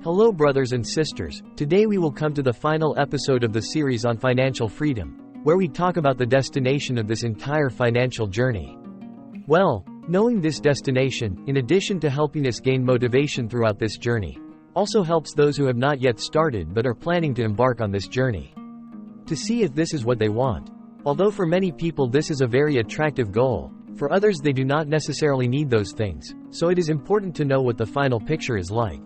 Hello brothers and sisters, today we will come to the final episode of the series on financial freedom, where we talk about the destination of this entire financial journey. Well, knowing this destination, in addition to helping us gain motivation throughout this journey, also helps those who have not yet started but are planning to embark on this journey. To see if this is what they want. Although for many people this is a very attractive goal, for others they do not necessarily need those things, so it is important to know what the final picture is like.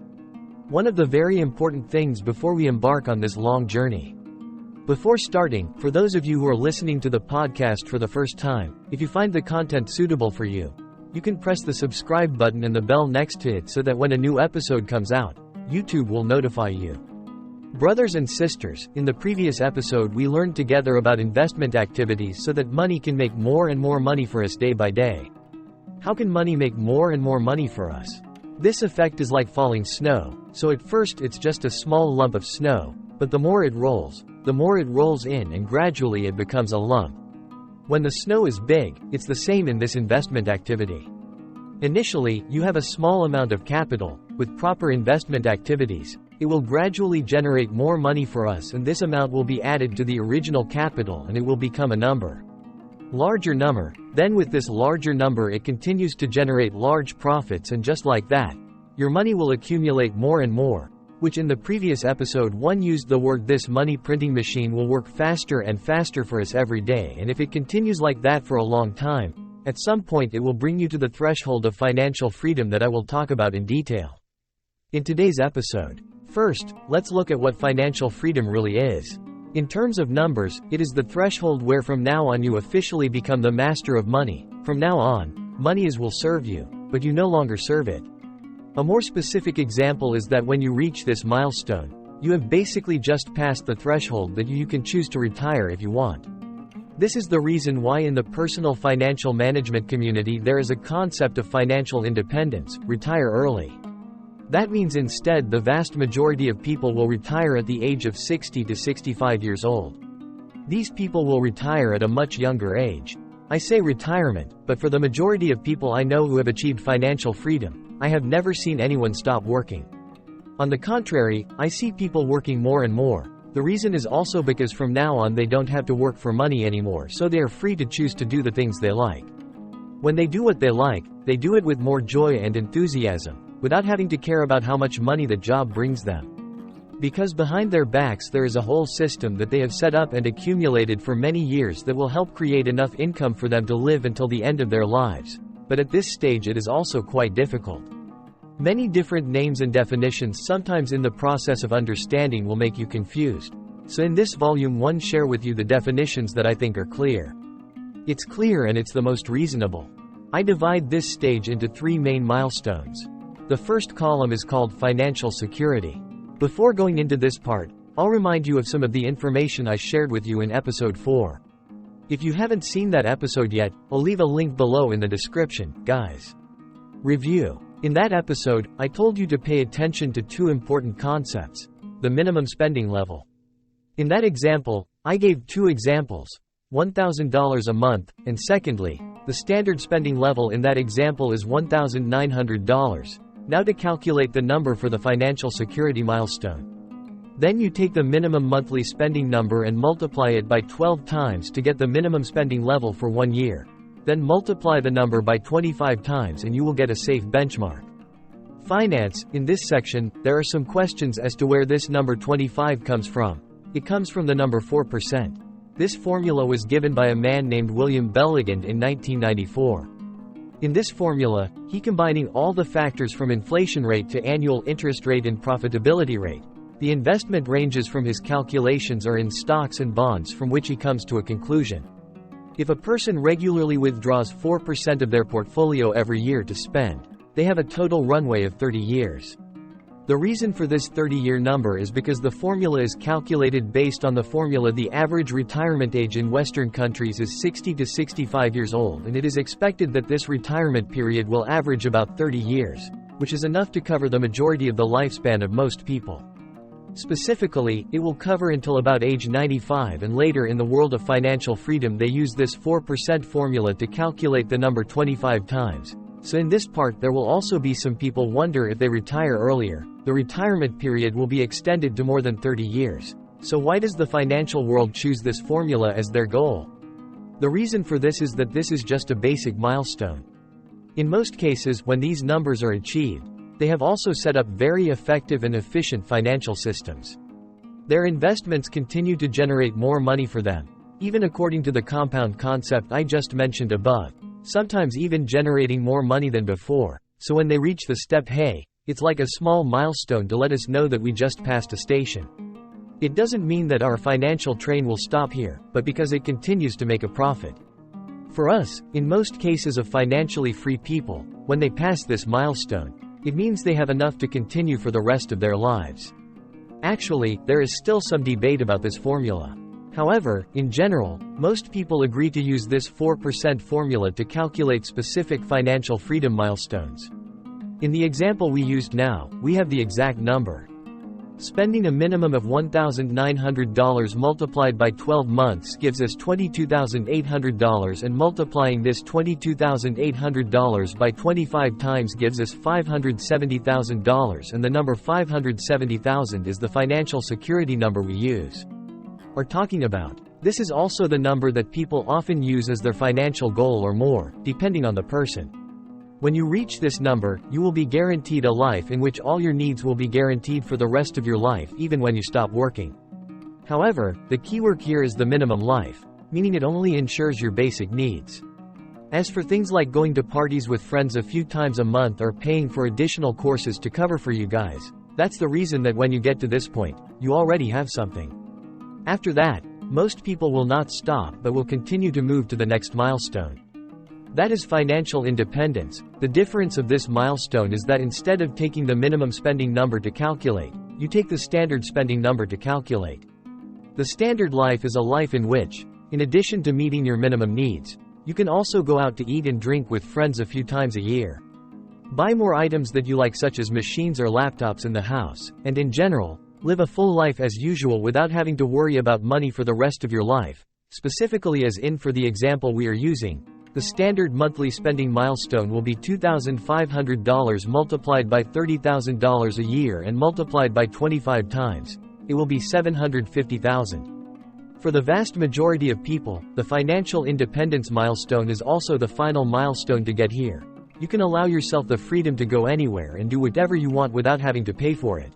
One of the very important things before we embark on this long journey. Before starting, for those of you who are listening to the podcast for the first time, if you find the content suitable for you, you can press the subscribe button and the bell next to it so that when a new episode comes out, YouTube will notify you. Brothers and sisters, in the previous episode we learned together about investment activities so that money can make more and more money for us day by day. How can money make more and more money for us? This effect is like falling snow, so at first it's just a small lump of snow, but the more it rolls in and gradually it becomes a lump. When the snow is big, it's the same in this investment activity. Initially, you have a small amount of capital. With proper investment activities, it will gradually generate more money for us, and this amount will be added to the original capital and it will become a larger number. Then with this larger number it continues to generate large profits, and just like that, your money will accumulate more and more, which in the previous episode 1 used the word this money printing machine will work faster and faster for us every day, and if it continues like that for a long time, at some point it will bring you to the threshold of financial freedom that I will talk about in detail in today's episode. First, let's look at what financial freedom really is. In terms of numbers, it is the threshold where from now on you officially become the master of money. From now on, money will serve you, but you no longer serve it. A more specific example is that when you reach this milestone, you have basically just passed the threshold that you can choose to retire if you want. This is the reason why in the personal financial management community there is a concept of financial independence, retire early. That means instead the vast majority of people will retire at the age of 60 to 65 years old. These people will retire at a much younger age. I say retirement, but for the majority of people I know who have achieved financial freedom, I have never seen anyone stop working. On the contrary, I see people working more and more. The reason is also because from now on they don't have to work for money anymore, so they are free to choose to do the things they like. When they do what they like, they do it with more joy and enthusiasm, without having to care about how much money the job brings them. Because behind their backs there is a whole system that they have set up and accumulated for many years that will help create enough income for them to live until the end of their lives. But at this stage it is also quite difficult. Many different names and definitions sometimes in the process of understanding will make you confused. So in this volume 1 share with you the definitions that I think are clear. It's clear and it's the most reasonable. I divide this stage into 3 main milestones. The first column is called financial security. Before going into this part, I'll remind you of some of the information I shared with you in episode 4. If you haven't seen that episode yet, I'll leave a link below in the description, guys. Review. In that episode, I told you to pay attention to 2 important concepts. The minimum spending level. In that example, I gave 2 examples, $1,000 a month, and secondly, the standard spending level in that example is $1,900. Now to calculate the number for the financial security milestone. Then you take the minimum monthly spending number and multiply it by 12 times to get the minimum spending level for 1 year. Then multiply the number by 25 times and you will get a safe benchmark. Finance. In this section, there are some questions as to where this number 25 comes from. It comes from the number 4%. This formula was given by a man named William Belligand in 1994. In this formula, he combining all the factors from inflation rate to annual interest rate and profitability rate. The investment ranges from his calculations are in stocks and bonds, from which he comes to a conclusion. If a person regularly withdraws 4% of their portfolio every year to spend, they have a total runway of 30 years. The reason for this 30-year number is because the formula is calculated based on the formula the average retirement age in Western countries is 60 to 65 years old, and it is expected that this retirement period will average about 30 years, which is enough to cover the majority of the lifespan of most people. Specifically, it will cover until about age 95, and later in the world of financial freedom they use this 4% formula to calculate the number 25 times. So in this part there will also be some people wonder if they retire earlier, the retirement period will be extended to more than 30 years. So why does the financial world choose this formula as their goal? The reason for this is that this is just a basic milestone. In most cases, when these numbers are achieved, they have also set up very effective and efficient financial systems. Their investments continue to generate more money for them, even according to the compound concept I just mentioned above, sometimes even generating more money than before. So when they reach the step hey, it's like a small milestone to let us know that we just passed a station. It doesn't mean that our financial train will stop here, but because it continues to make a profit. For us, in most cases of financially free people, when they pass this milestone, it means they have enough to continue for the rest of their lives. Actually, there is still some debate about this formula. However, in general, most people agree to use this 4% formula to calculate specific financial freedom milestones. In the example we used now, we have the exact number. Spending a minimum of $1,900 multiplied by 12 months gives us $22,800, and multiplying this $22,800 by 25 times gives us $570,000, and the number 570,000 is the financial security number we use or talking about. This is also the number that people often use as their financial goal or more, depending on the person. When you reach this number, you will be guaranteed a life in which all your needs will be guaranteed for the rest of your life, even when you stop working. However, the keyword here is the minimum life, meaning it only ensures your basic needs. As for things like going to parties with friends a few times a month or paying for additional courses to cover for you guys, that's the reason that when you get to this point, you already have something. After that, most people will not stop but will continue to move to the next milestone. That is financial independence. The difference of this milestone is that instead of taking the minimum spending number to calculate, you take the standard spending number to calculate. The standard life is a life in which, in addition to meeting your minimum needs, you can also go out to eat and drink with friends a few times a year. Buy more items that you like, such as machines or laptops in the house, and in general, live a full life as usual without having to worry about money for the rest of your life. Specifically, as in for the example we are using, the standard monthly spending milestone will be $2,500 multiplied by $30,000 a year and multiplied by 25 times. It will be $750,000. For the vast majority of people, the financial independence milestone is also the final milestone to get here. You can allow yourself the freedom to go anywhere and do whatever you want without having to pay for it.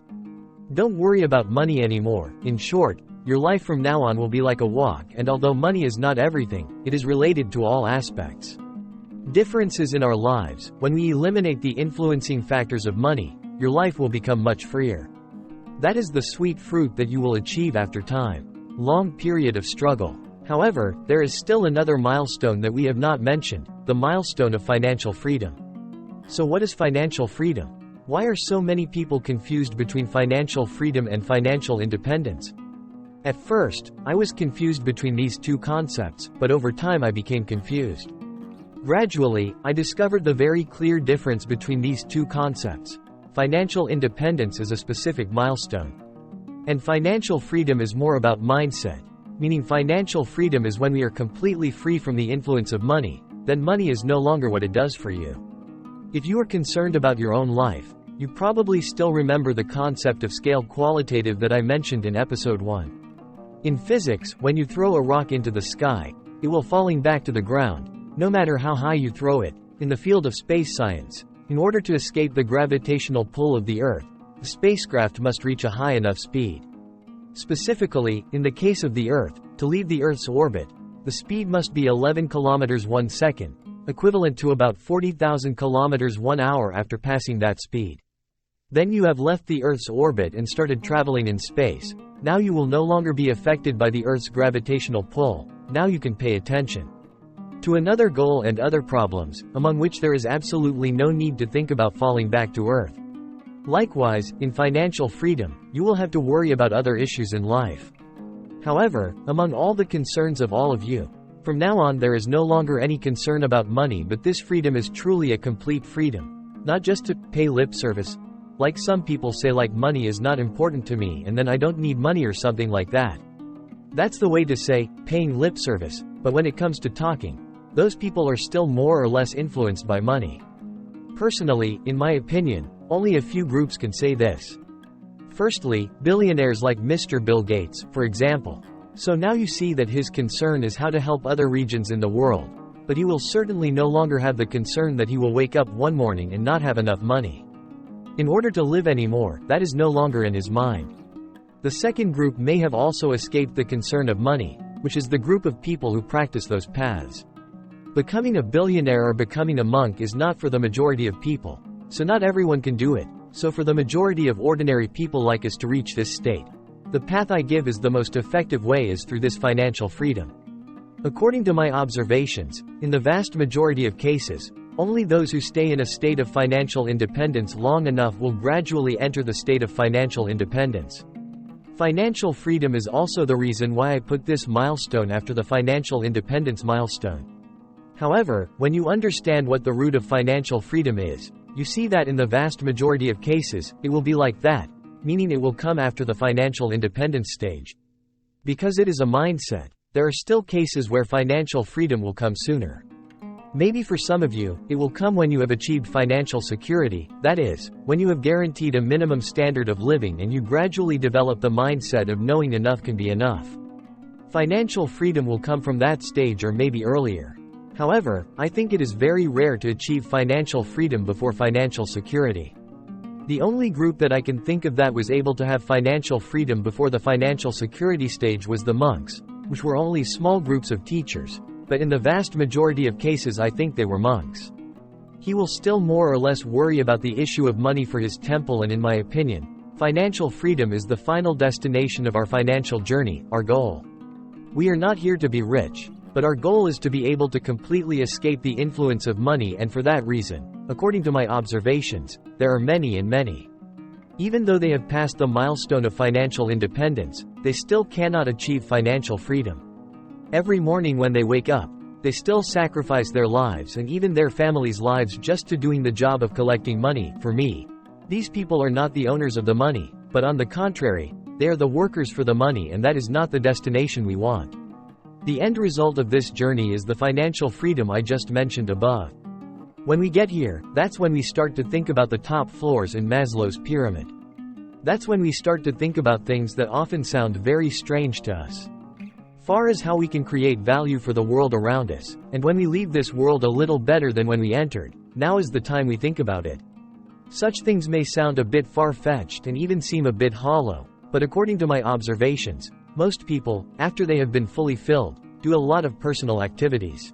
Don't worry about money anymore. In short, your life from now on will be like a walk, and although money is not everything, it is related to all aspects. Differences in our lives, when we eliminate the influencing factors of money, your life will become much freer. That is the sweet fruit that you will achieve after time. Long period of struggle. However, there is still another milestone that we have not mentioned, the milestone of financial freedom. So what is financial freedom? Why are so many people confused between financial freedom and financial independence? At first, I was confused between these two concepts, but over time I became confused. Gradually, I discovered the very clear difference between these two concepts. Financial independence is a specific milestone, and financial freedom is more about mindset, meaning financial freedom is when we are completely free from the influence of money, then money is no longer what it does for you. If you are concerned about your own life, you probably still remember the concept of scaled qualitative that I mentioned in episode 1. In physics, when you throw a rock into the sky, it will falling back to the ground, no matter how high you throw it. In the field of space science, in order to escape the gravitational pull of the Earth, the spacecraft must reach a high enough speed. Specifically, in the case of the Earth, to leave the Earth's orbit, the speed must be 11 kilometers 1 second, equivalent to about 40,000 kilometers 1 hour after passing that speed. Then you have left the Earth's orbit and started traveling in space. Now you will no longer be affected by the Earth's gravitational pull. Now you can pay attention to another goal and other problems, among which there is absolutely no need to think about falling back to Earth. Likewise, in financial freedom, you will have to worry about other issues in life. However, among all the concerns of all of you, from now on there is no longer any concern about money, but this freedom is truly a complete freedom. Not just to pay lip service, like some people say, like money is not important to me and then I don't need money or something like that. That's the way to say, paying lip service, but when it comes to talking, those people are still more or less influenced by money. Personally, in my opinion, only a few groups can say this. Firstly, billionaires like Mr. Bill Gates, for example. So now you see that his concern is how to help other regions in the world, but he will certainly no longer have the concern that he will wake up one morning and not have enough money in order to live anymore. That is no longer in his mind. The second group may have also escaped the concern of money, which is the group of people who practice those paths. Becoming a billionaire or becoming a monk is not for the majority of people, so not everyone can do it. So for the majority of ordinary people like us to reach this state, the path I give is the most effective way is through this financial freedom. According to my observations, in the vast majority of cases, only those who stay in a state of financial independence long enough will gradually enter the state of financial independence. Financial freedom is also the reason why I put this milestone after the financial independence milestone. However, when you understand what the root of financial freedom is, you see that in the vast majority of cases, it will be like that, meaning it will come after the financial independence stage. Because it is a mindset, there are still cases where financial freedom will come sooner. Maybe for some of you, it will come when you have achieved financial security, that is, when you have guaranteed a minimum standard of living and you gradually develop the mindset of knowing enough can be enough. Financial freedom will come from that stage or maybe earlier. However, I think it is very rare to achieve financial freedom before financial security. The only group that I can think of that was able to have financial freedom before the financial security stage was the monks, which were only small groups of teachers, but in the vast majority of cases I think they were monks. He will still more or less worry about the issue of money for his temple, and in my opinion, financial freedom is the final destination of our financial journey, our goal. We are not here to be rich, but our goal is to be able to completely escape the influence of money, and for that reason, according to my observations, there are many and many. Even though they have passed the milestone of financial independence, they still cannot achieve financial freedom. Every morning when they wake up, they still sacrifice their lives and even their families' lives just to doing the job of collecting money. For me, these people are not the owners of the money, but on the contrary, they are the workers for the money, and that is not the destination we want. The end result of this journey is the financial freedom I just mentioned above. When we get here, that's when we start to think about the top floors in Maslow's pyramid. That's when we start to think about things that often sound very strange to us. Far as how we can create value for the world around us, and when we leave this world a little better than when we entered, now is the time we think about it. Such things may sound a bit far-fetched and even seem a bit hollow, but according to my observations, most people, after they have been fully filled, do a lot of personal activities.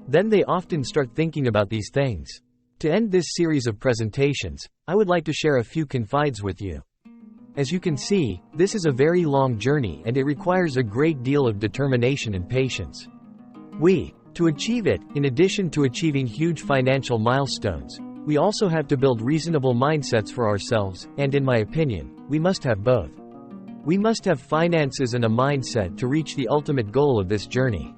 Then they often start thinking about these things. To end this series of presentations, I would like to share a few confides with you. As you can see, this is a very long journey and it requires a great deal of determination and patience. To achieve it, in addition to achieving huge financial milestones, we also have to build reasonable mindsets for ourselves, and in my opinion, we must have both. We must have finances and a mindset to reach the ultimate goal of this journey.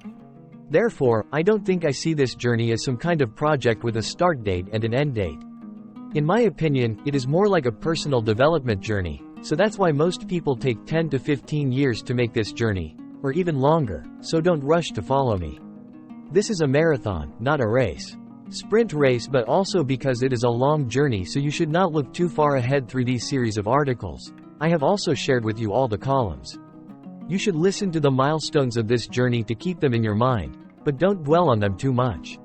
Therefore, I don't think I see this journey as some kind of project with a start date and an end date. In my opinion, it is more like a personal development journey, so that's why most people take 10 to 15 years to make this journey, or even longer, so don't rush to follow me. This is a marathon, not a race. Sprint race, but also because it is a long journey, so you should not look too far ahead through these series of articles. I have also shared with you all the columns. You should listen to the milestones of this journey to keep them in your mind, but don't dwell on them too much.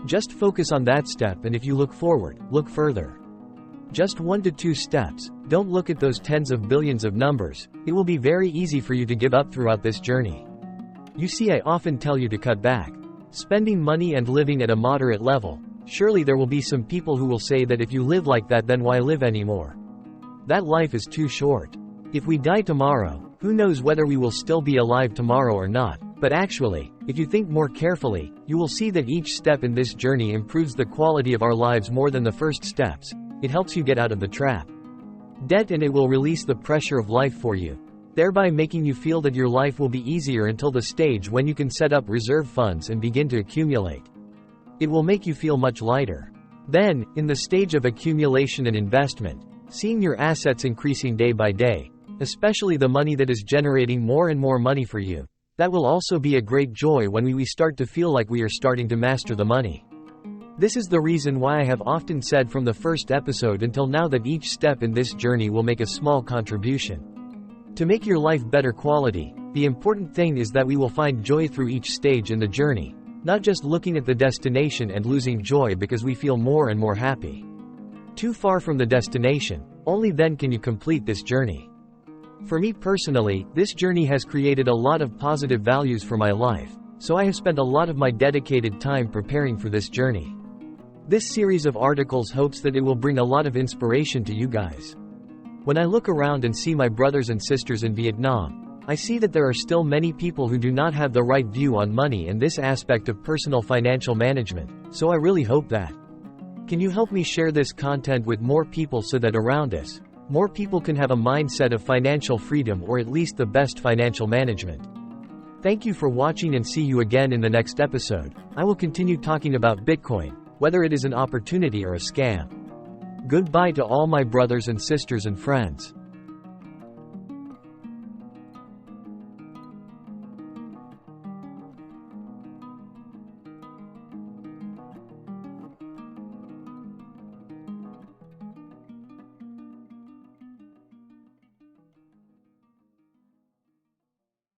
Just focus on that step, and if you look forward, look further. Just 1 to 2 steps, don't look at those tens of billions of numbers. It will be very easy for you to give up throughout this journey. You see, I often tell you to cut back. Spending money and living at a moderate level. Surely there will be some people who will say that if you live like that, then why live anymore? That life is too short. If we die tomorrow, who knows whether we will still be alive tomorrow or not? But actually, if you think more carefully, you will see that each step in this journey improves the quality of our lives more than the first steps. It helps you get out of the trap. Debt, and it will release the pressure of life for you, thereby making you feel that your life will be easier until the stage when you can set up reserve funds and begin to accumulate. It will make you feel much lighter. Then, in the stage of accumulation and investment, seeing your assets increasing day by day, especially the money that is generating more and more money for you, that will also be a great joy when we start to feel like we are starting to master the money. This is the reason why I have often said from the first episode until now that each step in this journey will make a small contribution to make your life better quality. The important thing is that we will find joy through each stage in the journey, not just looking at the destination and losing joy because we feel more and more happy too far from the destination. Only then can you complete this journey. For me personally, this journey has created a lot of positive values for my life, so I have spent a lot of my dedicated time preparing for this journey. This series of articles hopes that it will bring a lot of inspiration to you guys. When I look around and see my brothers and sisters in Vietnam, I see that there are still many people who do not have the right view on money and this aspect of personal financial management, so I really hope that can you help me share this content with more people so that around us, more people can have a mindset of financial freedom or at least the best financial management. Thank you for watching and see you again in the next episode. I will continue talking about Bitcoin, whether it is an opportunity or a scam. Goodbye to all my brothers and sisters and friends.